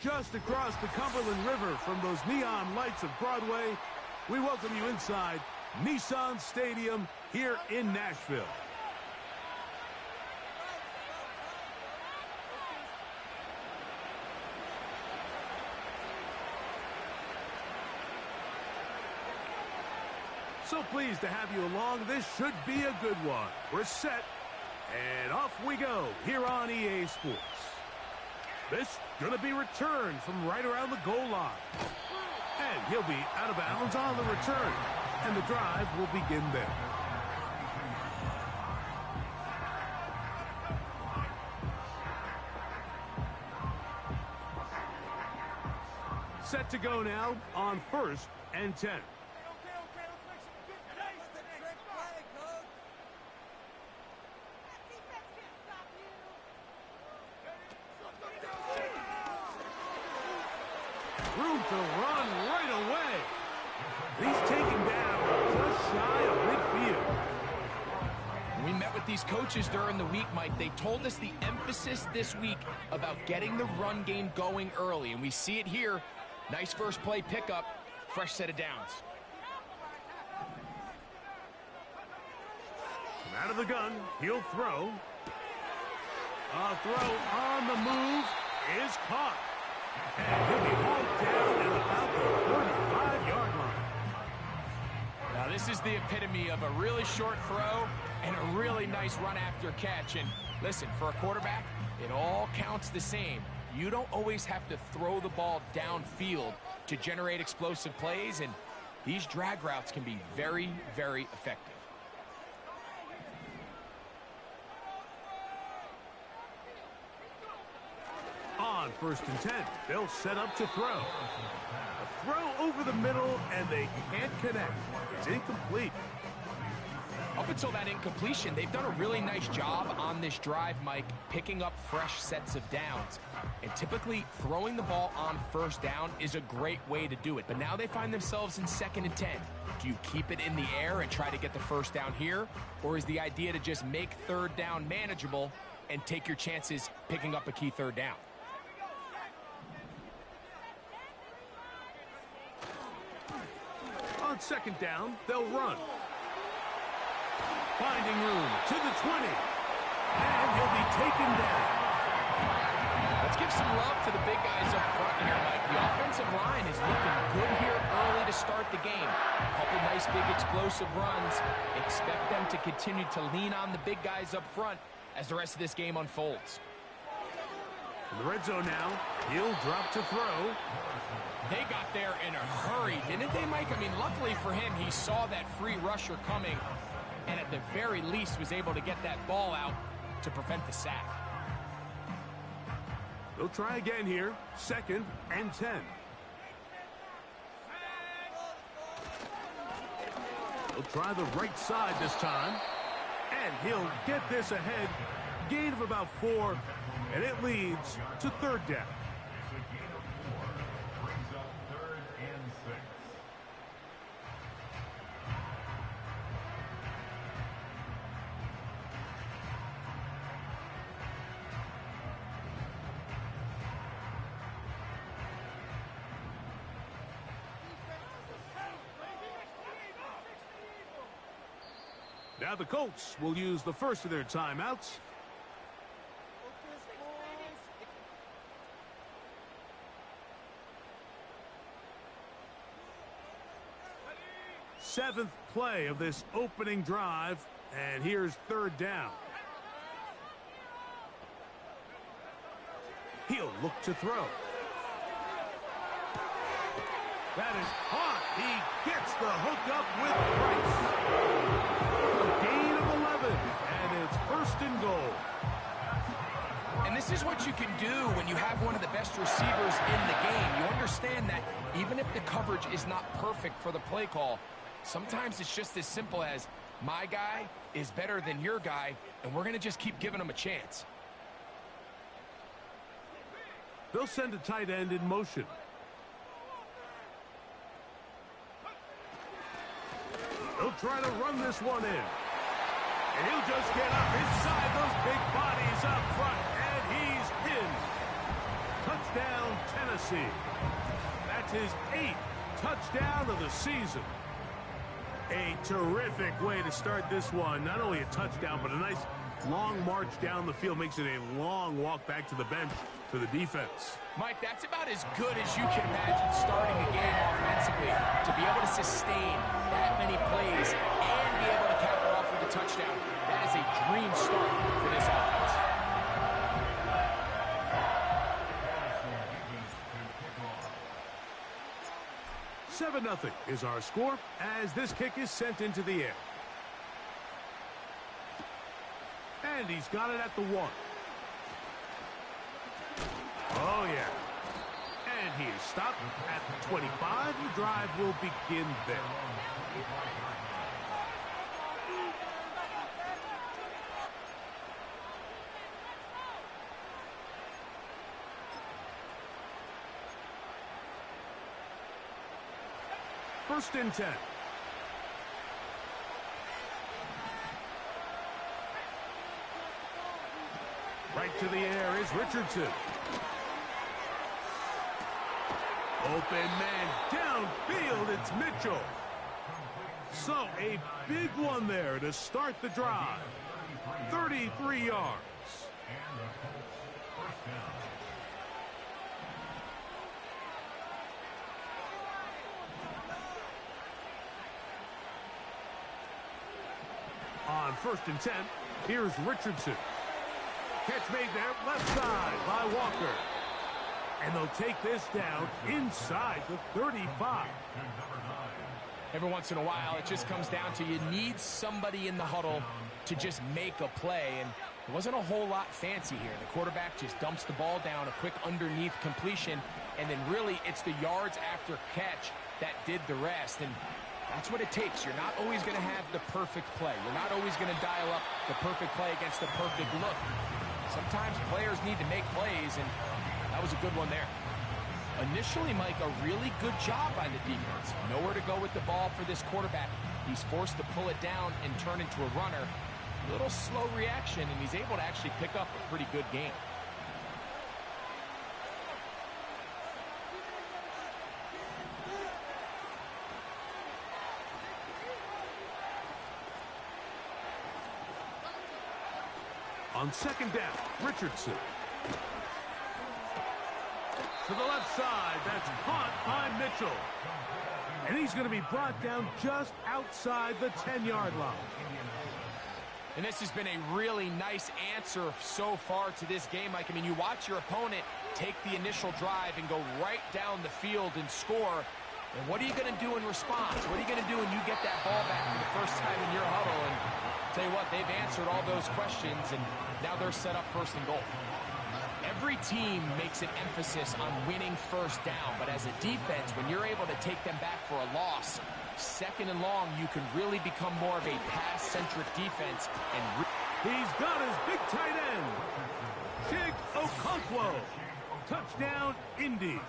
just across the Cumberland River from those neon lights of Broadway, we welcome you inside Nissan Stadium here in Nashville. So pleased to have you along. This should be a good one. We're set, and off we go here on EA Sports. This going to be returned from right around the goal line. And he'll be out of bounds on the return, and the drive will begin there. Set to go now on 1st and 10. Room to run right away. He's taken down just shy of midfield. We met with these coaches during the week, Mike. They told us the emphasis this week about getting the run game going early, and we see it here. Nice first play pickup, fresh set of downs. From out of the gun, he'll throw. A throw on the move is caught. And he'll be hauled down at about the 45-yard line. Now this is the epitome of a really short throw and a really nice run after catch. And listen, for a quarterback, it all counts the same. You don't always have to throw the ball downfield to generate explosive plays, and these drag routes can be very, very effective. On 1st and 10, they'll set up to throw. A throw over the middle, and they can't connect. It's incomplete. Up until that incompletion, they've done a really nice job on this drive, Mike, picking up fresh sets of downs. And typically, throwing the ball on 1st down is a great way to do it. But now they find themselves in 2nd and 10. Do you keep it in the air and try to get the 1st down here? Or is the idea to just make 3rd down manageable and take your chances picking up a key 3rd down? On 2nd down, they'll run. Finding room to the 20. And he'll be taken down. Let's give some love to the big guys up front here, Mike. The offensive line is looking good here early to start the game. A couple nice big explosive runs. Expect them to continue to lean on the big guys up front as the rest of this game unfolds. In the red zone now, he'll drop to throw. They got there in a hurry, didn't they, Mike? I mean, luckily for him, he saw that free rusher coming and at the very least was able to get that ball out to prevent the sack. They'll try again here, 2nd and 10. They'll try the right side this time, and he'll get this ahead. Gain of about 4, and it leads to 3rd down. Now the Colts will use the first of their timeouts. Seventh play of this opening drive, and here's 3rd down. He'll look to throw. That is hot. He gets the hook up with Price. A gain of 11, and it's 1st and goal. And this is what you can do when you have one of the best receivers in the game. You understand that even if the coverage is not perfect for the play call, sometimes it's just as simple as my guy is better than your guy, and we're going to just keep giving him a chance. They'll send a tight end in motion. He'll try to run this one in. And he'll just get up inside those big bodies up front, and he's pinned. Touchdown, Tennessee. That's his 8th touchdown of the season. A terrific way to start this one. Not only a touchdown, but a nice long march down the field. Makes it a long walk back to the bench for the defense. Mike, that's about as good as you can imagine starting a game offensively. To be able to sustain that many plays and be able to cap it off with a touchdown, that is a dream start for this offense. 7-0 is our score as this kick is sent into the air. And he's got it at the 1. Oh, yeah. And he is stopped at the 25. The drive will begin there. First and 10. Right to the air is Richardson. Open man downfield, it's Mitchell. So a big one there to start the drive. 33 yards. On first and 10, here's Richardson. Catch made there, left side by Walker. And they'll take this down inside the 35. Every once in a while, it just comes down to you need somebody in the huddle to just make a play. And it wasn't a whole lot fancy here. The quarterback just dumps the ball down, a quick underneath completion, and then really it's the yards after catch that did the rest. And that's what it takes. You're not always going to have the perfect play. You're not always going to dial up the perfect play against the perfect look. Sometimes players need to make plays, and that was a good one there. Initially, Mike, a really good job by the defense. Nowhere to go with the ball for this quarterback. He's forced to pull it down and turn into a runner. A little slow reaction, and he's able to actually pick up a pretty good game. On second down, Richardson. To the left side, that's caught by Mitchell. And he's going to be brought down just outside the 10-yard line. And this has been a really nice answer so far to this game, Mike. I mean, you watch your opponent take the initial drive and go right down the field and score. And what are you going to do in response? What are you going to do when you get that ball back for the first time in your huddle? And I'll tell you what, they've answered all those questions, and now they're set up first and goal. Every team makes an emphasis on winning first down, but as a defense, when you're able to take them back for a loss, second and long, you can really become more of a pass-centric defense. And he's got his big tight end, Jake Okonkwo. Touchdown, Indy.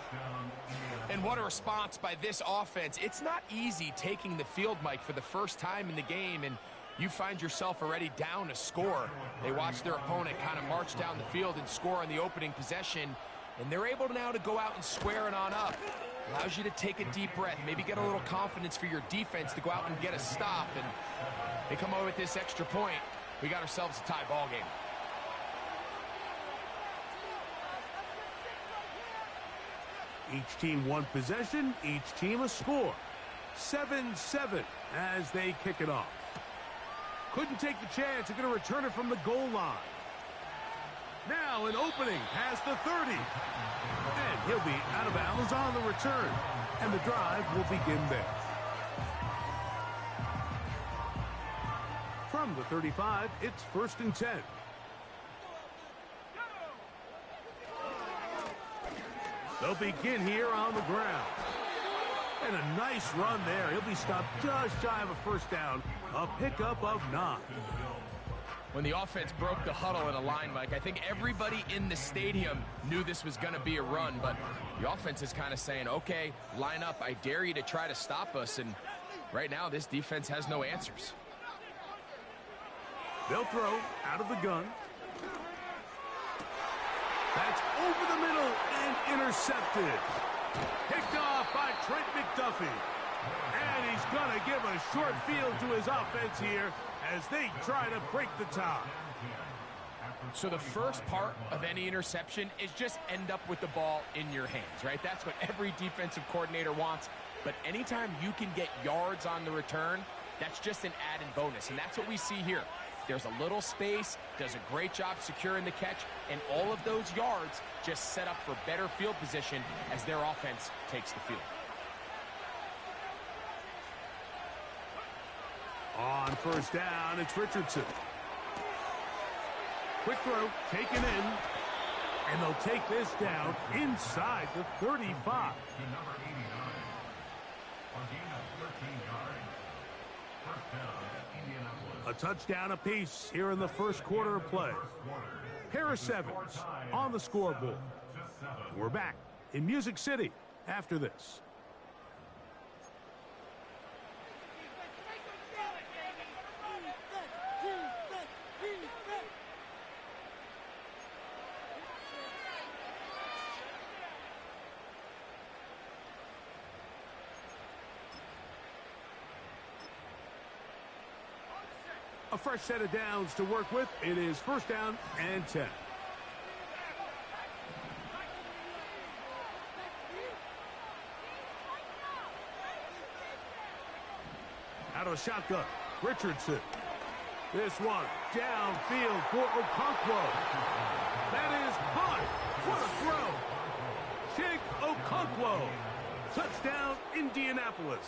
And what a response by this offense. It's not easy taking the field, Mike, for the first time in the game, and you find yourself already down a score. They watch their opponent kind of march down the field and score on the opening possession, and they're able now to go out and square it on up. Allows you to take a deep breath, maybe get a little confidence for your defense to go out and get a stop, and they come over with this extra point. We got ourselves a tie ball game. Each team one possession, each team a score. 7-7 as they kick it off. Couldn't take the chance. They're going to return it from the goal line. Now an opening past the 30. And he'll be out of bounds on the return. And the drive will begin there. From the 35, it's first and 10. They'll begin here on the ground. And a nice run there. He'll be stopped just shy of a first down. A pickup of 9. When the offense broke the huddle in a line, Mike, I think everybody in the stadium knew this was going to be a run, but the offense is kind of saying, okay, line up. I dare you to try to stop us. And right now, this defense has no answers. They'll throw out of the gun. That's over the middle and intercepted. Picked off by Trent McDuffie. And he's going to give a short field to his offense here as they try to break the tie. So the first part of any interception is just end up with the ball in your hands, right? That's what every defensive coordinator wants. But anytime you can get yards on the return, that's just an added bonus. And that's what we see here. There's a little space, does a great job securing the catch, and all of those yards just set up for better field position as their offense takes the field. On first down, it's Richardson. Quick throw, taken in, and they'll take this down inside the 35. A touchdown apiece here in the first quarter of play. Pair of sevens on the scoreboard. We're back in Music City after this. A fresh set of downs to work with. It is first down and 10. Out of shotgun, Richardson. This one downfield for Okonkwo. That is hot. What a throw. Chig Okonkwo. Touchdown, Indianapolis.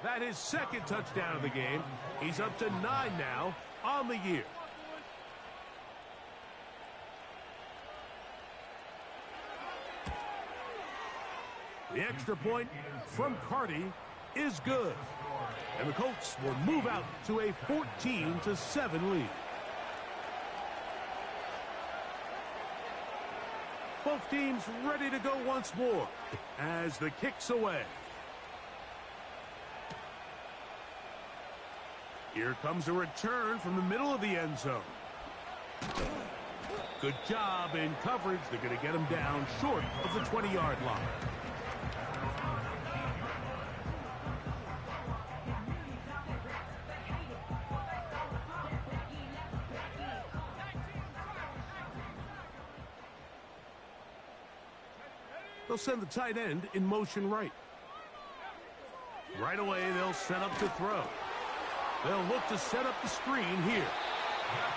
That is second touchdown of the game. He's up to 9 now on the year. The extra point from Carty is good. And the Colts will move out to a 14-7 lead. Both teams ready to go once more as the kick's away. Here comes a return from the middle of the end zone. Good job in coverage. They're going to get him down short of the 20-yard line. They'll send the tight end in motion right. Right away, they'll set up to throw. They'll look to set up the screen here.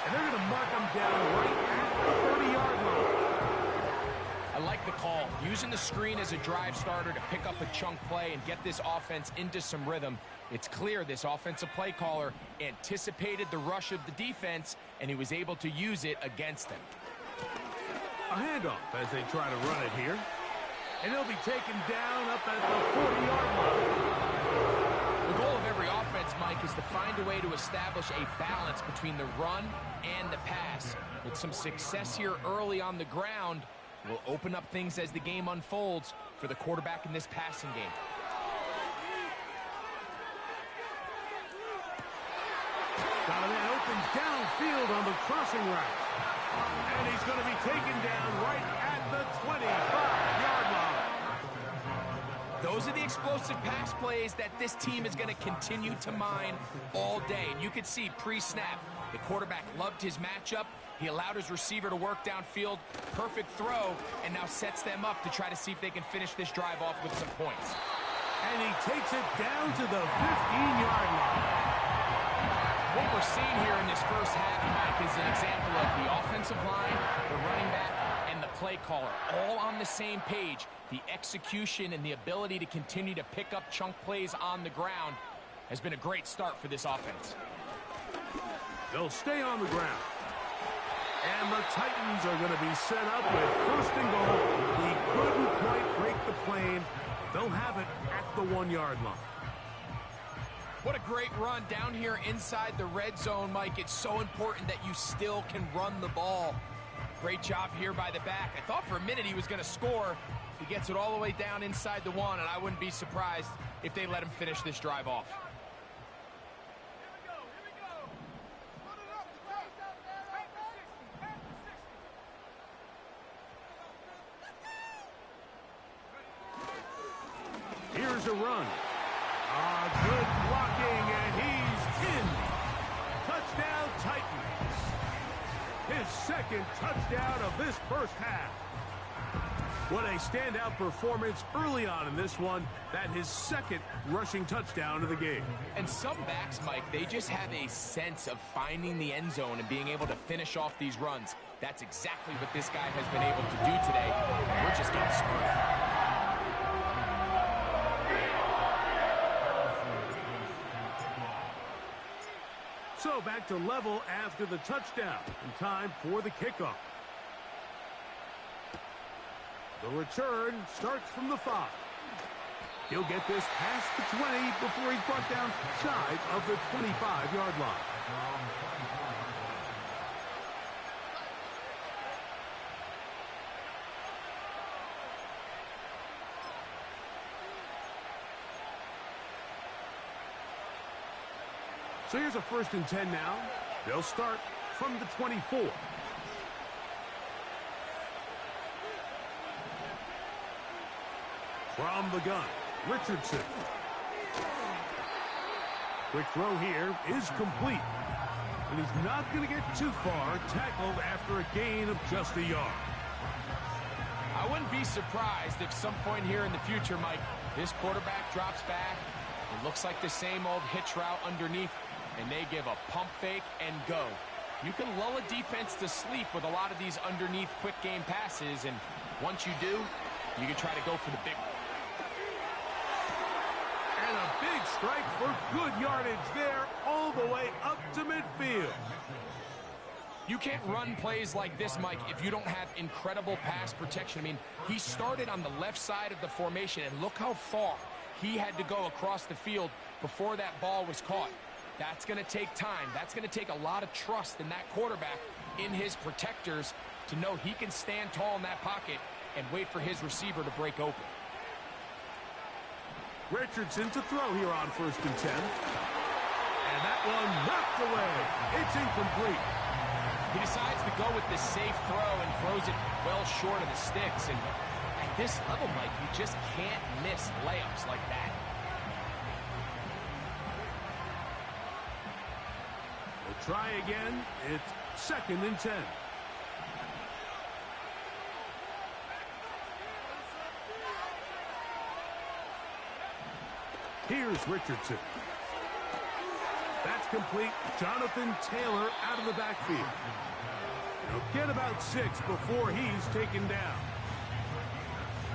And they're going to mark him down right at the 30-yard line. I like the call. Using the screen as a drive starter to pick up a chunk play and get this offense into some rhythm. It's clear this offensive play caller anticipated the rush of the defense, and he was able to use it against them. A handoff as they try to run it here. And he'll be taken down up at the 40-yard line. The goal of every offense, Mike, is to find a way to establish a balance between the run and the pass. With some success here early on the ground, will open up things as the game unfolds for the quarterback in this passing game. Got a man open downfield on the crossing route. And he's going to be taken down right at the 25-yard line. Those are the explosive pass plays that this team is going to continue to mine all day. And you can see pre-snap, the quarterback loved his matchup. He allowed his receiver to work downfield. Perfect throw, and now sets them up to try to see if they can finish this drive off with some points. And he takes it down to the 15-yard line. What we're seeing here in this first half, Mike, is an example of the offensive line, the running back, and the play caller all on the same page. The execution and the ability to continue to pick up chunk plays on the ground has been a great start for this offense. They'll stay on the ground. And the Titans are going to be set up with first and goal. He couldn't quite break the plane. They'll have it at the 1-yard line. What a great run down here inside the red zone, Mike. It's so important that you still can run the ball. Great job here by the back. I thought for a minute he was going to score. He gets it all the way down inside the 1, and I wouldn't be surprised if they let him finish this drive off. a run. Good blocking, and he's in. Touchdown, Titans. His second touchdown of this first half. What a standout performance early on in this one. That his second rushing touchdown of the game. And some backs, Mike, they just have a sense of finding the end zone and being able to finish off these runs. That's exactly what this guy has been able to do today. And we're just getting started. So back to level after the touchdown. And time for the kickoff. The return starts from the 5. He'll get this past the 20 before he's brought down shy of the 25-yard line. So here's a 1st and 10 now. They'll start from the 24. From the gun, Richardson. Quick throw here is complete. And he's not going to get too far, tackled after a gain of just a yard. I wouldn't be surprised if some point here in the future, Mike, this quarterback drops back. It looks like the same old hitch route underneath, and they give a pump fake and go. You can lull a defense to sleep with a lot of these underneath quick game passes, and once you do, you can try to go for the big one. And a big strike for good yardage there all the way up to midfield. You can't run plays like this, Mike, if you don't have incredible pass protection. I mean, he started on the left side of the formation, and look how far he had to go across the field before that ball was caught. That's going to take time. That's going to take a lot of trust in that quarterback, in his protectors, to know he can stand tall in that pocket and wait for his receiver to break open. Richardson to throw here on 1st and 10. And that one knocked away. It's incomplete. He decides to go with this safe throw and throws it well short of the sticks. And at this level, Mike, you just can't miss layups like that. We'll try again. It's 2nd and 10. Here's Richardson. That's complete. Jonathan Taylor out of the backfield. He'll get about 6 before he's taken down.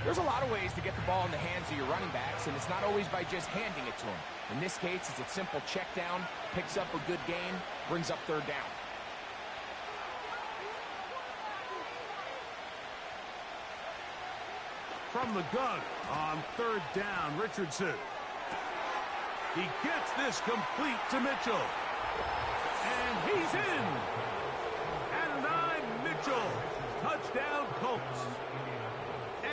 There's a lot of ways to get the ball in the hands of your running backs, and it's not always by just handing it to them. In this case, it's a simple check down, picks up a good gain, brings up 3rd down. From the gun on 3rd down, Richardson. He gets this complete to Mitchell. And he's in. And I'm Mitchell. Touchdown, Colts.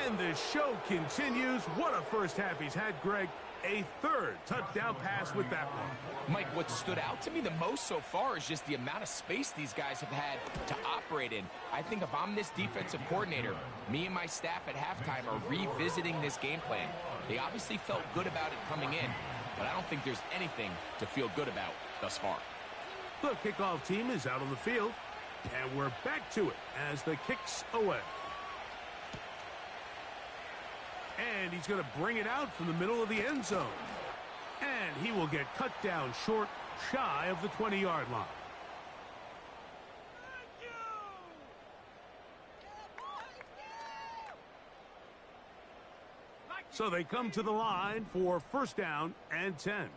And the show continues. What a first half he's had, Greg. A 3rd touchdown pass with that one. Mike, what stood out to me the most so far is just the amount of space these guys have had to operate in. I think if I'm this defensive coordinator, me and my staff at halftime are revisiting this game plan. They obviously felt good about it coming in, but I don't think there's anything to feel good about thus far. The kickoff team is out on the field, and we're back to it as the kick's away. And he's going to bring it out from the middle of the end zone. And he will get cut down short, shy of the 20-yard line. So they come to the line for 1st down and 10.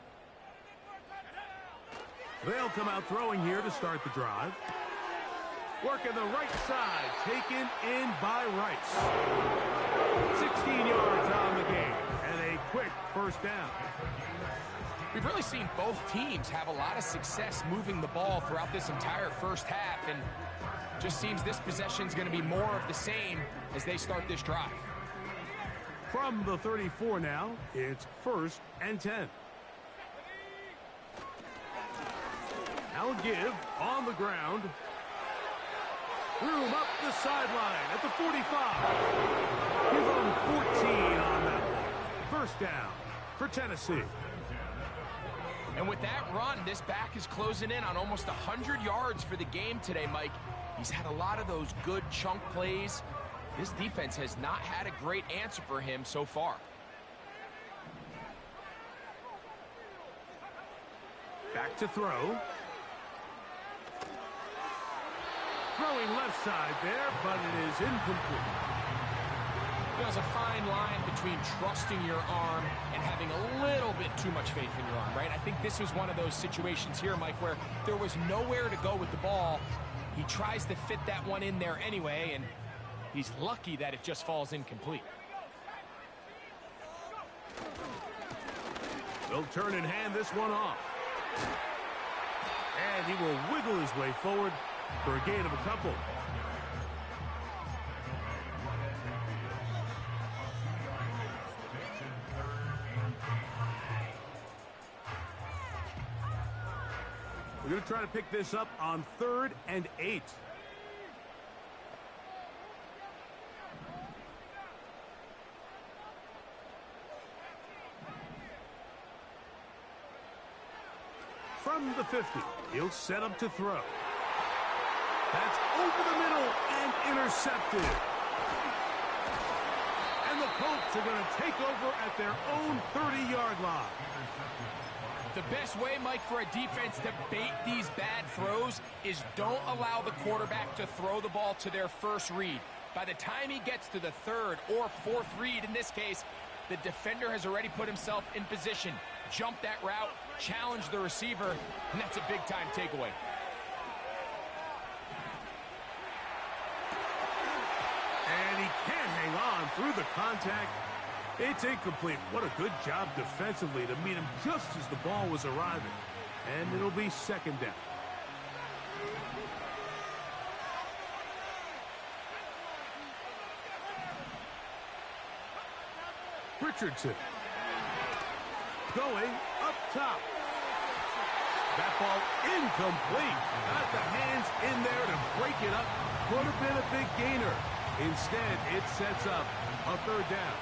They'll come out throwing here to start the drive. Working the right side, taken in by Rice. 16 yards on the game, and a quick 1st down. We've really seen both teams have a lot of success moving the ball throughout this entire first half, and just seems this possession's going to be more of the same as they start this drive. From the 34 now, it's 1st and 10. Now give on the ground. Room up the sideline at the 45. Give them 14 on that one. 1st down for Tennessee. And with that run, this back is closing in on almost 100 yards for the game today, Mike. He's had a lot of those good chunk plays. This defense has not had a great answer for him so far. Back to throw. Throwing left side there, but it is incomplete. There's a fine line between trusting your arm and having a little bit too much faith in your arm, right? I think this was one of those situations here, Mike, where there was nowhere to go with the ball. He tries to fit that one in there anyway, and he's lucky that it just falls incomplete. They'll turn and hand this one off. And he will wiggle his way forward for a gain of a couple. We're going to try to pick this up on 3rd and 8. From the 50, he'll set up to throw. That's over the middle and intercepted. And the Colts are going to take over at their own 30-yard line. The best way, Mike, for a defense to bait these bad throws is don't allow the quarterback to throw the ball to their first read. By the time he gets to the 3rd or 4th read, in this case, the defender has already put himself in position. Jump that route, challenge the receiver, and that's a big-time takeaway. And he can't hang on through the contact. It's incomplete. What a good job defensively to meet him just as the ball was arriving. And it'll be 2nd down. Richardson. Going up top. That ball incomplete. Got the hands in there to break it up. Could have been a big gainer. Instead, it sets up a 3rd down.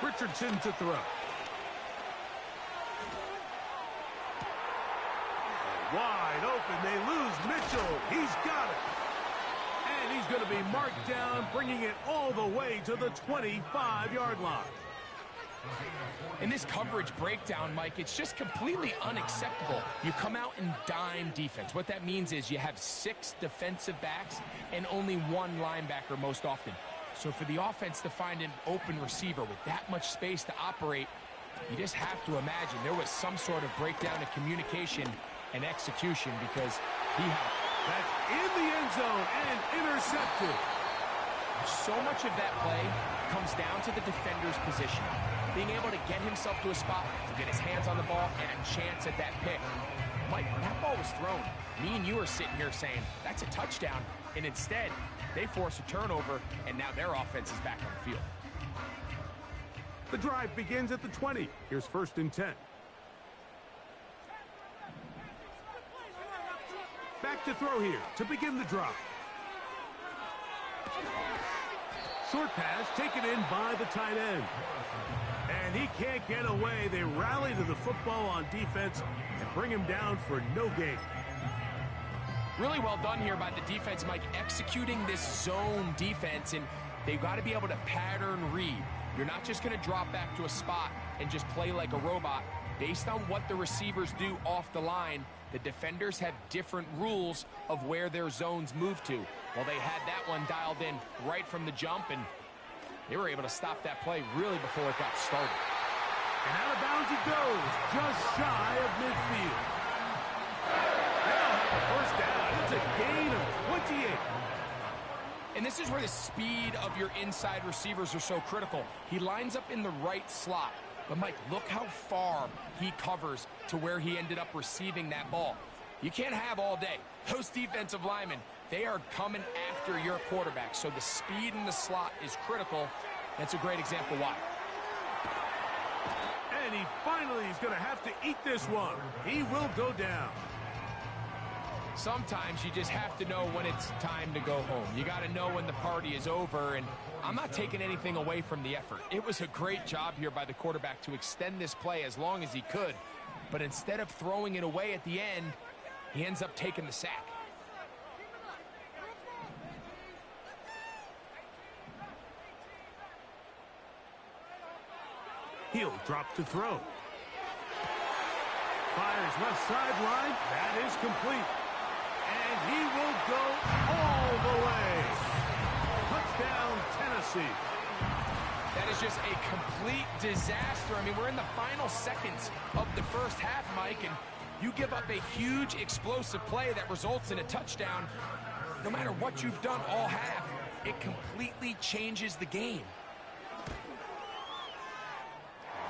Richardson to throw. Wide open. They lose Mitchell. He's got it. And he's going to be marked down, bringing it all the way to the 25-yard line. In this coverage breakdown, Mike, it's just completely unacceptable. You come out in dime defense. What that means is you have 6 defensive backs and only 1 linebacker most often. So for the offense to find an open receiver with that much space to operate, you just have to imagine there was some sort of breakdown in communication and execution because he had it. That's in the end zone and intercepted. So much of that play comes down to the defender's position. Being able to get himself to a spot, to get his hands on the ball, and a chance at that pick. Mike, when that ball was thrown, me and you are sitting here saying, that's a touchdown. And instead, they force a turnover, and now their offense is back on the field. The drive begins at the 20. Here's 1st and 10. Back to throw here to begin the drive. Short pass taken in by the tight end. And he can't get away. They rally to the football on defense and bring him down for no gain. Really well done here by the defense, Mike, executing this zone defense, and they've got to be able to pattern read. You're not just going to drop back to a spot and just play like a robot. Based on what the receivers do off the line, the defenders have different rules of where their zones move to. Well, they had that one dialed in right from the jump, and they were able to stop that play really before it got started. And out of bounds it goes, just shy of midfield. They'll have a 1st down. It's a gain of 28. And this is where the speed of your inside receivers are so critical. He lines up in the right slot. But, Mike, look how far he covers to where he ended up receiving that ball. You can't have all day. Those defensive linemen, they are coming after your quarterback. So the speed in the slot is critical. That's a great example why. And he finally is going to have to eat this one. He will go down. Sometimes you just have to know when it's time to go home. You got to know when the party is over, and I'm not taking anything away from the effort. It was a great job here by the quarterback to extend this play as long as he could, but instead of throwing it away at the end, he ends up taking the sack. He'll drop to throw. Fires left sideline. That is complete. And he will go all the way. Touchdown, Tennessee. That is just a complete disaster. I mean, we're in the final seconds of the first half, Mike, and you give up a huge explosive play that results in a touchdown. No matter what you've done all half, it completely changes the game.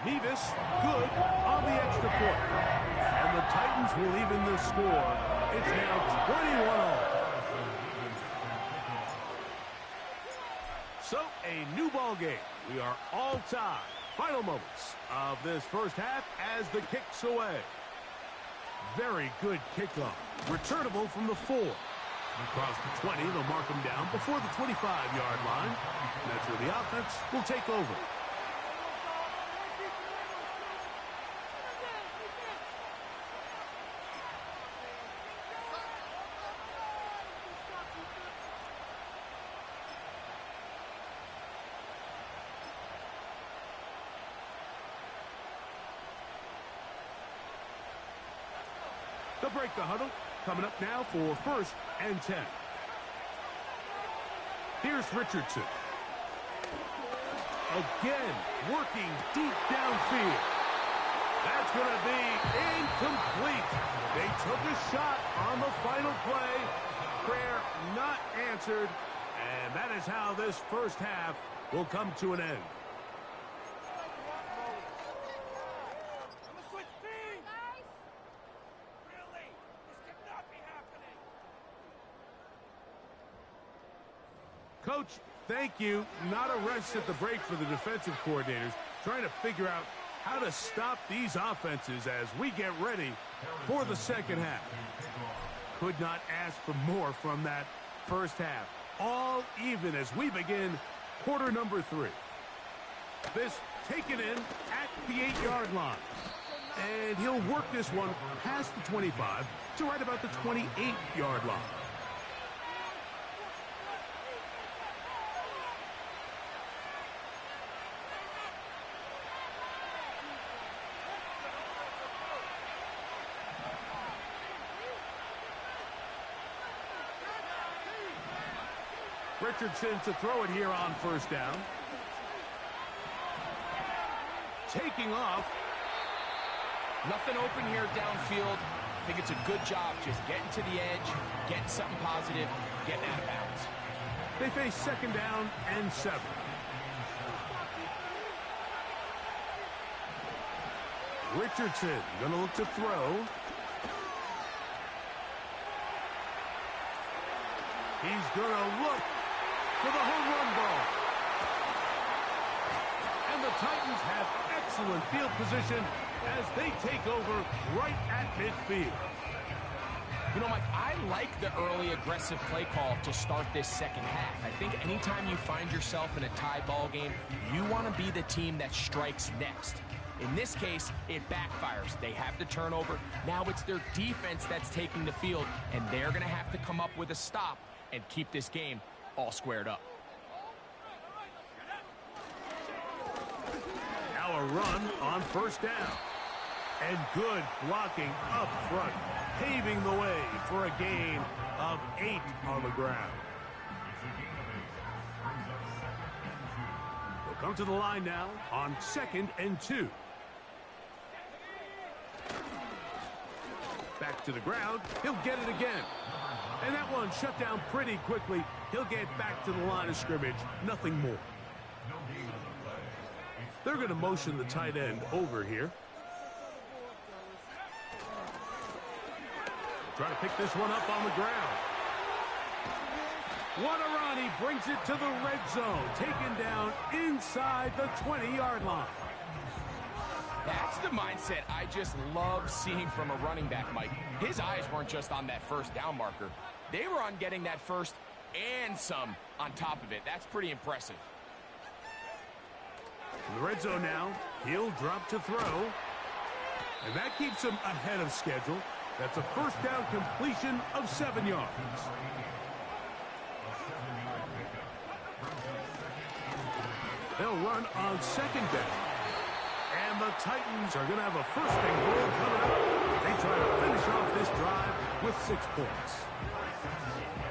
Nevis, good on the extra point. And the Titans will even the score. It's now 21-all. So, a new ball game. We are all tied. Final moments of this first half as the kick's away. Very good kickoff. Returnable from the 4. Across the 20, they'll mark them down before the 25-yard line. That's where the offense will take over. They'll break the huddle. Coming up now for 1st and 10. Here's Richardson. Again, working deep downfield. That's going to be incomplete. They took a shot on the final play. Prayer not answered. And that is how this first half will come to an end. Coach, thank you. Not a rest at the break for the defensive coordinators, trying to figure out how to stop these offenses as we get ready for the second half. Could not ask for more from that first half. All even as we begin quarter number 3. This taken in at the 8-yard line. And he'll work this one past the 25 to right about the 28-yard line. Richardson to throw it here on 1st down. Taking off. Nothing open here downfield. I think it's a good job just getting to the edge, getting something positive, getting out of bounds. They face 2nd down and 7. Richardson going to look to throw. He's going to look for the home run ball. And the Titans have excellent field position as they take over right at midfield. You know, Mike, I like the early aggressive play call to start this second half. I think anytime you find yourself in a tie ball game, you want to be the team that strikes next. In this case, it backfires. They have the turnover. Now it's their defense that's taking the field, and they're going to have to come up with a stop and keep this game all squared up. Now a run on 1st down. And good blocking up front, paving the way for a gain of 8 on the ground. We'll come to the line now on 2nd and 2. Back to the ground. He'll get it again. And that one shut down pretty quickly. He'll get back to the line of scrimmage. Nothing more. They're going to motion the tight end over here. Try to pick this one up on the ground. What a run. He brings it to the red zone. Taken down inside the 20-yard line. That's the mindset I just love seeing from a running back, Mike. His eyes weren't just on that first down marker. They were on getting that first and some on top of it. That's pretty impressive. In the red zone now, he'll drop to throw. And that keeps him ahead of schedule. That's a first down completion of 7 yards. They'll run on second down. And the Titans are going to have a first and goal coming up. They try to finish off this drive with 6 points.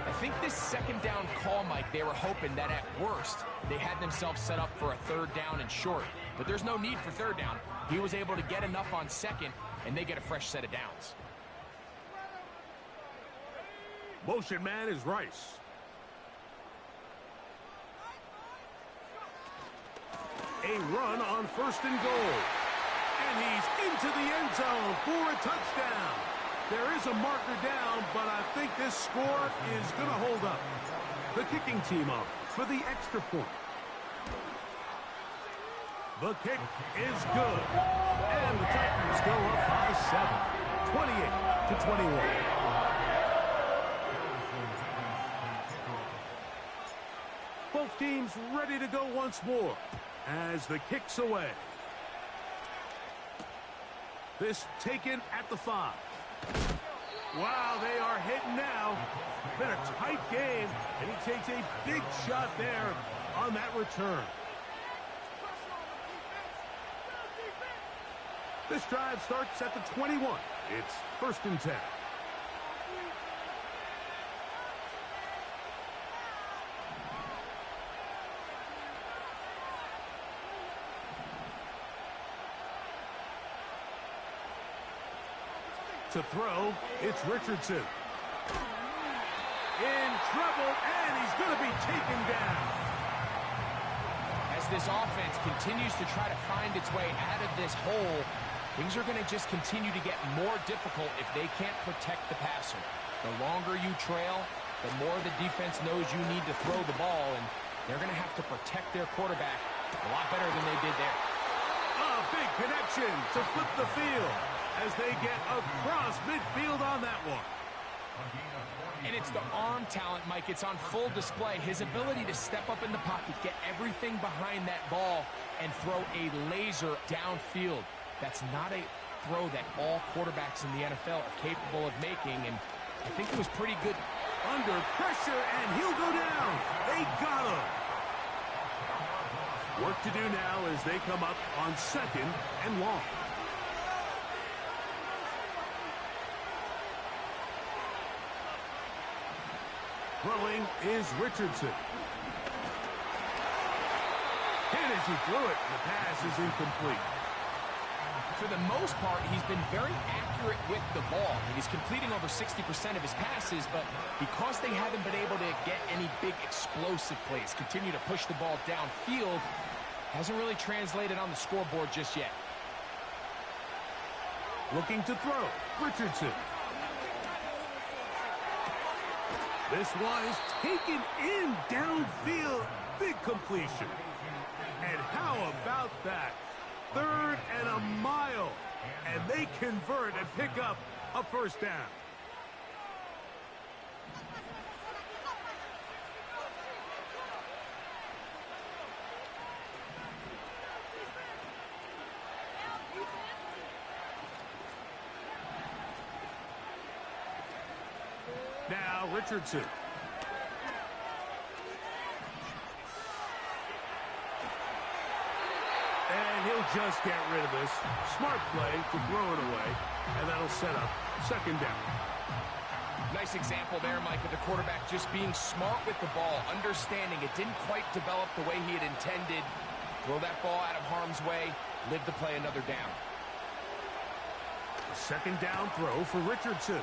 I think this second down call, Mike, they were hoping that at worst they had themselves set up for a third down and short. But there's no need for third down. He was able to get enough on second, and they get a fresh set of downs. Motion man is Rice. A run on first and goal. And he's into the end zone for a touchdown. There is a marker down, but I think this score is going to hold up. The kicking team up for the extra point. The kick is good. And the Titans go up by 7, 28-21. Both teams ready to go once more as the kick's away. This taken at the 5. Wow, they are hitting now. Been a tight game, and he takes a big shot there on that return. This drive starts at the 21. It's first and 10. To throw, it's Richardson. In trouble, and he's going to be taken down. As this offense continues to try to find its way out of this hole, things are going to just continue to get more difficult if they can't protect the passer. The longer you trail, the more the defense knows you need to throw the ball, and they're going to have to protect their quarterback a lot better than they did there. A big connection to flip the field as they get across midfield on that one. And it's the arm talent, Mike. It's on full display. His ability to step up in the pocket, get everything behind that ball, and throw a laser downfield. That's not a throw that all quarterbacks in the NFL are capable of making, and I think it was pretty good. Under pressure, and he'll go down. They got him. Work to do now as they come up on second and long. Throwing is Richardson. And as he threw it, the pass is incomplete. For the most part, he's been very accurate with the ball. And he's completing over 60% of his passes, but because they haven't been able to get any big explosive plays, continue to push the ball downfield, hasn't really translated on the scoreboard just yet. Looking to throw, Richardson. This one is taken in downfield. Big completion. And how about that? 3rd and a mile. And they convert and pick up a first down. Now Richardson. And he'll just get rid of this. Smart play to throw it away. And that'll set up second down. Nice example there, Mike, of the quarterback just being smart with the ball, understanding it didn't quite develop the way he had intended. Throw that ball out of harm's way, live to play another down. A second down throw for Richardson.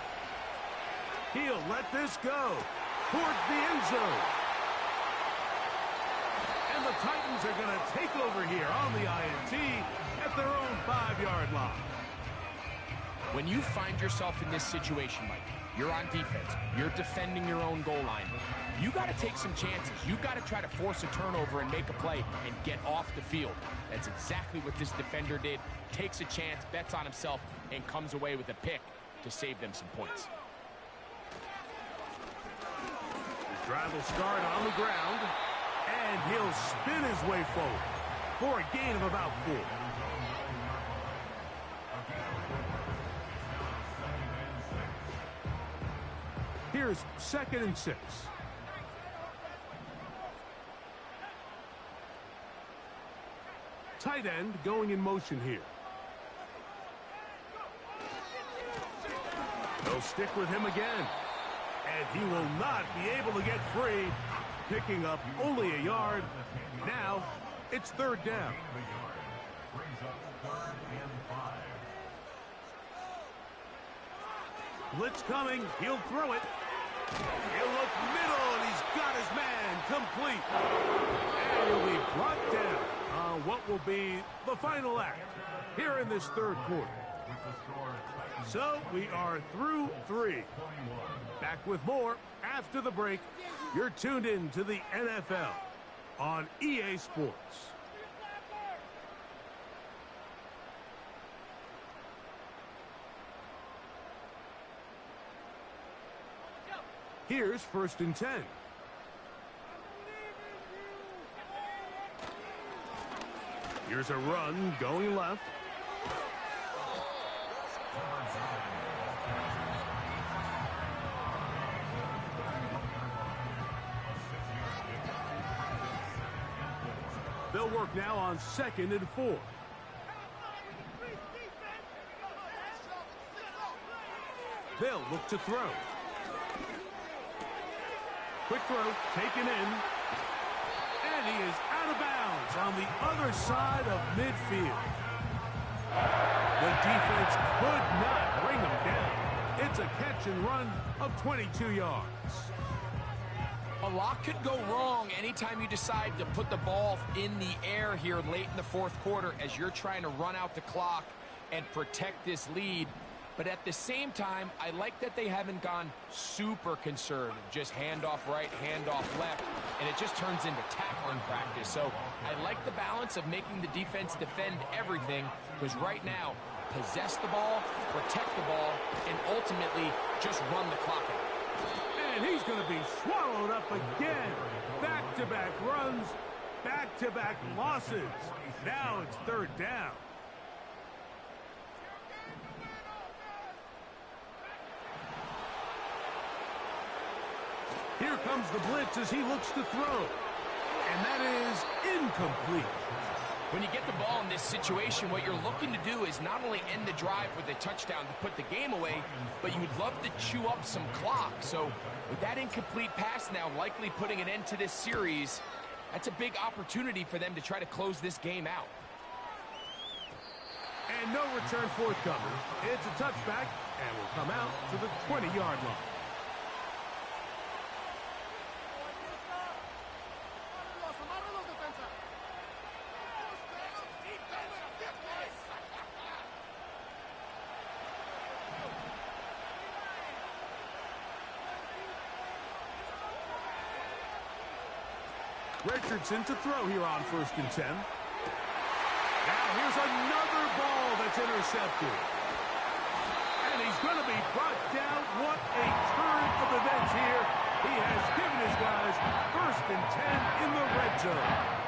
He'll let this go towards the end zone. And the Titans are going to take over here on the INT at their own 5-yard line. When you find yourself in this situation, Mike, you're on defense, you're defending your own goal line, You got to take some chances. You got to try to force a turnover and make a play and get off the field. That's exactly what this defender did. Takes a chance, bets on himself, and comes away with a pick to save them some points. The drive will start on the ground, and he'll spin his way forward for a gain of about 4. Here's 2nd and 6. Tight end going in motion here. They'll stick with him again. And he will not be able to get free, picking up only a yard. Now it's 3rd down. Blitz coming. He'll throw it. He'll look middle, and he's got his man complete. And he'll be brought down on what will be the final act here in this 3rd quarter. So we are through 3. Back with more after the break. You're tuned in to the NFL on EA Sports. Here's 1st and 10. Here's a run going left. They'll work now on 2nd and 4. They'll look to throw. Quick throw, taken in. And he is out of bounds on the other side of midfield. The defense could not bring him down. It's a catch and run of 22 yards. A lot could go wrong anytime you decide to put the ball in the air here late in the 4th quarter as you're trying to run out the clock and protect this lead. But at the same time, I like that they haven't gone super conservative. Just handoff right, handoff left, and it just turns into tackling practice. So I like the balance of making the defense defend everything, because right now, possess the ball, protect the ball, and ultimately just run the clock out. And he's going to be swallowed up again. Back-to-back runs, back-to-back losses. Now it's 3rd down. Here comes the blitz as he looks to throw. And that is incomplete. When you get the ball in this situation, what you're looking to do is not only end the drive with a touchdown to put the game away, but you would love to chew up some clock. So with that incomplete pass now likely putting an end to this series, that's a big opportunity for them to try to close this game out. And no return forthcoming. It's a touchback and will come out to the 20-yard line. Richardson to throw here on 1st and 10. Now here's another ball that's intercepted. And he's going to be brought down. What a turn of events here. He has given his guys 1st and 10 in the red zone.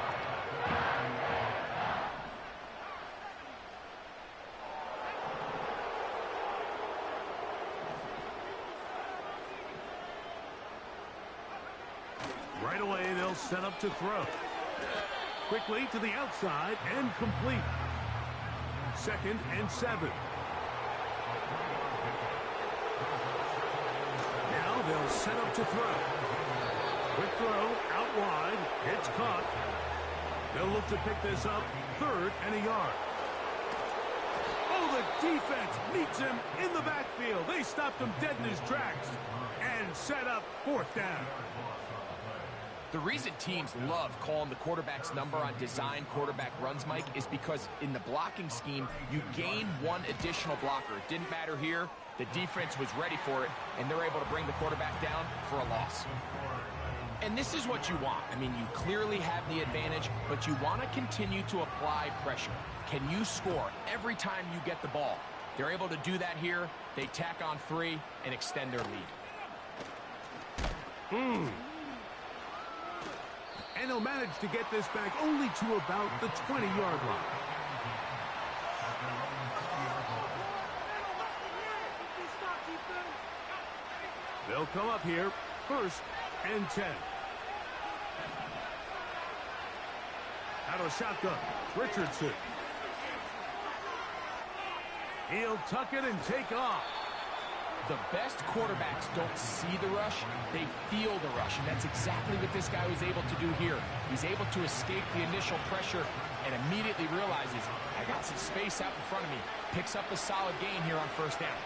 Right away, they'll set up to throw. Quickly to the outside and complete. 2nd and 7. Now they'll set up to throw. Quick throw out wide. It's caught. They'll look to pick this up. 3rd and a yard. Oh, the defense meets him in the backfield. They stopped him dead in his tracks and set up 4th down. The reason teams love calling the quarterback's number on design quarterback runs, Mike, is because in the blocking scheme, you gain one additional blocker. It didn't matter here. The defense was ready for it, and they're able to bring the quarterback down for a loss. And this is what you want. I mean, you clearly have the advantage, but you want to continue to apply pressure. Can you score every time you get the ball? They're able to do that here. They tack on 3 and extend their lead. And he'll manage to get this back only to about the 20-yard line. They'll come up here, 1st and 10. Out of the shotgun, Richardson. He'll tuck it and take off. The best quarterbacks don't see the rush, they feel the rush, and that's exactly what this guy was able to do here. He's able to escape the initial pressure and immediately realizes, I got some space out in front of me. Picks up a solid gain here on 1st down.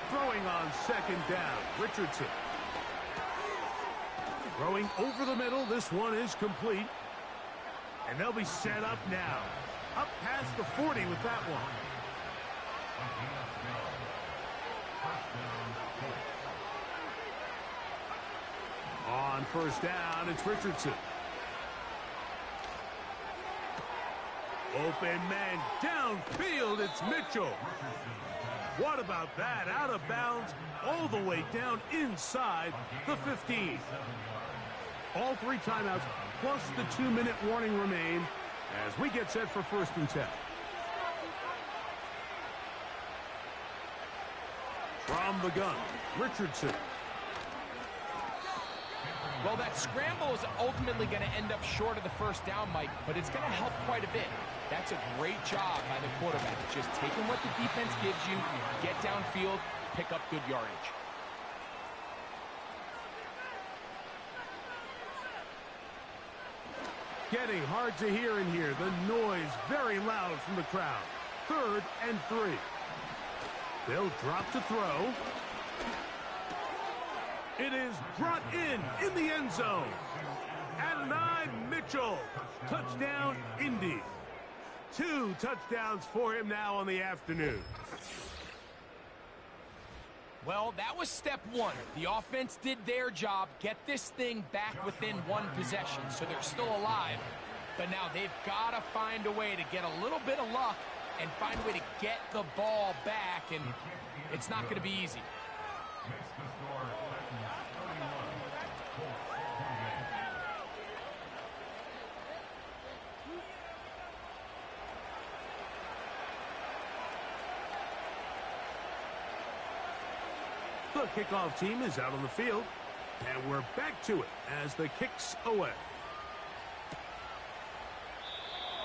Throwing on 2nd down, Richardson. Throwing over the middle, this one is complete. And they'll be set up now. Up past the 40 with that one. On 1st down, it's Richardson. Open man downfield, it's Mitchell. What about that? Out of bounds, all the way down inside the 15. All 3 timeouts, plus the 2-minute warning remain as we get set for 1st and 10. From the gun, Richardson. Well, that scramble is ultimately going to end up short of the 1st down, Mike, but it's going to help quite a bit. That's a great job by the quarterback. Just taking what the defense gives you, get downfield, pick up good yardage. Getting hard to hear in here. The noise very loud from the crowd. 3rd and 3. They'll drop to throw. It is brought in the end zone. Adonai Mitchell. Touchdown, Indy. 2 touchdowns for him now on the afternoon. Well, that was step 1. The offense did their job, get this thing back within 1 possession, so they're still alive. But now they've got to find a way to get a little bit of luck and find a way to get the ball back, and it's not going to be easy. The kickoff team is out on the field, and we're back to it as the kick's away.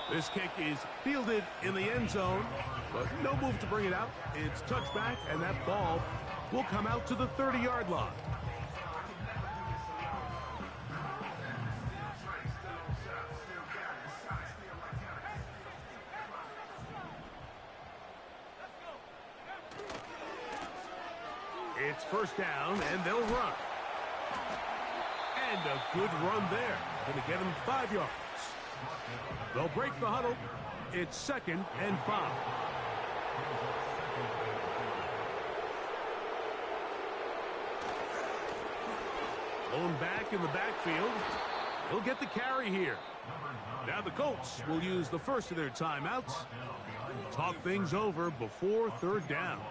This kick is fielded in the end zone, but no move to bring it out. It's touchback, and that ball will come out to the 30-yard line. It's 1st down, and they'll run. And a good run there. Going to get him 5 yards. They'll break the huddle. It's 2nd and 5. Blown back in the backfield. He'll get the carry here. Now the Colts will use the first of their timeouts. Talk things over before 3rd down.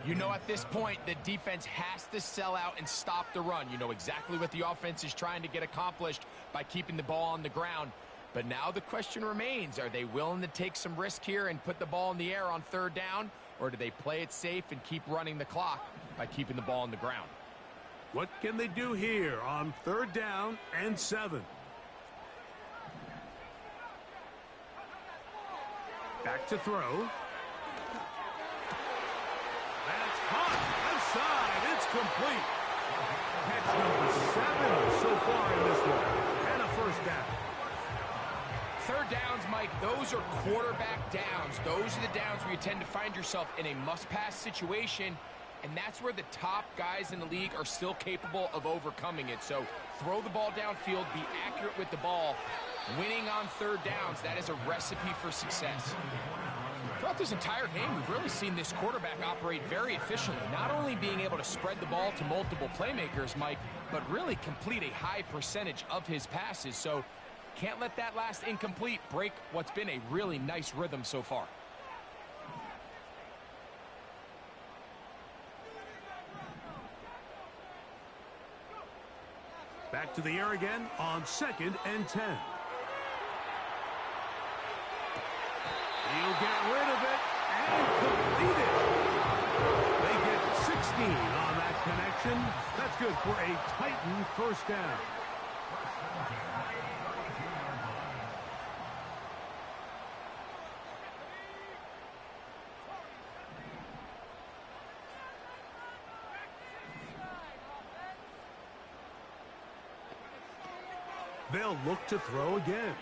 You know, at this point, the defense has to sell out and stop the run. You know exactly what the offense is trying to get accomplished by keeping the ball on the ground. But now the question remains, are they willing to take some risk here and put the ball in the air on 3rd down? Or do they play it safe and keep running the clock by keeping the ball on the ground? What can they do here on 3rd down and 7? Back to throw. That's hot. Left side. It's complete. Catch number 7 so far in this one. And a 1st down. 3rd downs, Mike, those are quarterback downs. Those are the downs where you tend to find yourself in a must-pass situation, and that's where the top guys in the league are still capable of overcoming it. So throw the ball downfield, be accurate with the ball. Winning on third downs, that is a recipe for success. Throughout this entire game, we've really seen this quarterback operate very efficiently, not only being able to spread the ball to multiple playmakers, Mike, but really complete a high percentage of his passes. So can't let that last incomplete break what's been a really nice rhythm so far. Back to the air again on 2nd and 10. He'll get rid of it and complete it. They get 16 on that connection. That's good for a Titan first down. They'll look to throw again.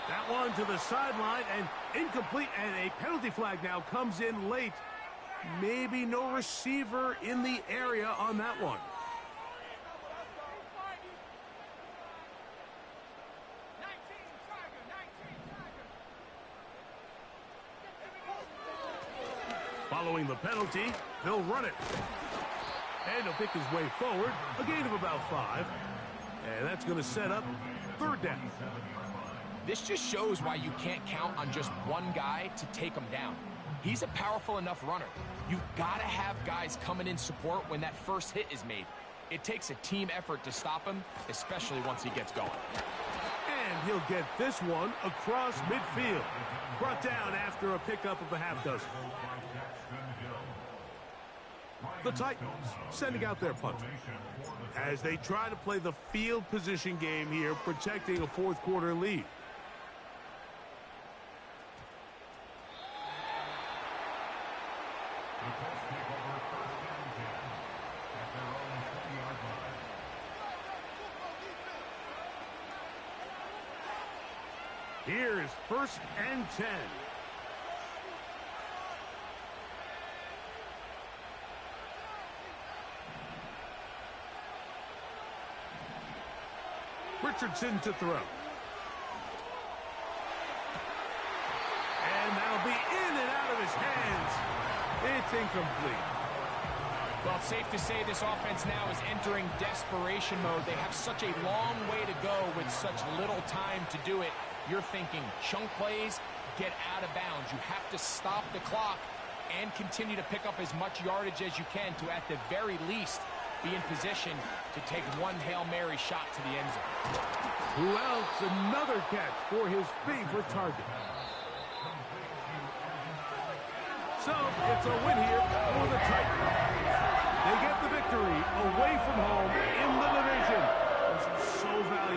That one to the sideline and incomplete, and a penalty flag now comes in late. Maybe no receiver in the area on that one. Following the penalty, they'll run it. And he'll pick his way forward, a gain of about 5. And that's going to set up third down. This just shows why you can't count on just one guy to take him down. He's a powerful enough runner. You've got to have guys coming in support when that first hit is made. It takes a team effort to stop him, especially once he gets going. And he'll get this one across midfield. Brought down after a pickup of a half dozen. The Titans sending out their punter as they try to play the field position game here, protecting a fourth quarter lead. Here's 1st and 10. Richardson to throw. And that'll be in and out of his hands. It's incomplete. Well, it's safe to say this offense now is entering desperation mode. They have such a long way to go with such little time to do it. You're thinking chunk plays, get out of bounds. You have to stop the clock and continue to pick up as much yardage as you can to, at the very least, be in position to take one Hail Mary shot to the end zone. Who else? Another catch for his favorite target. So it's a win here for the Titans. They get the victory away from home in the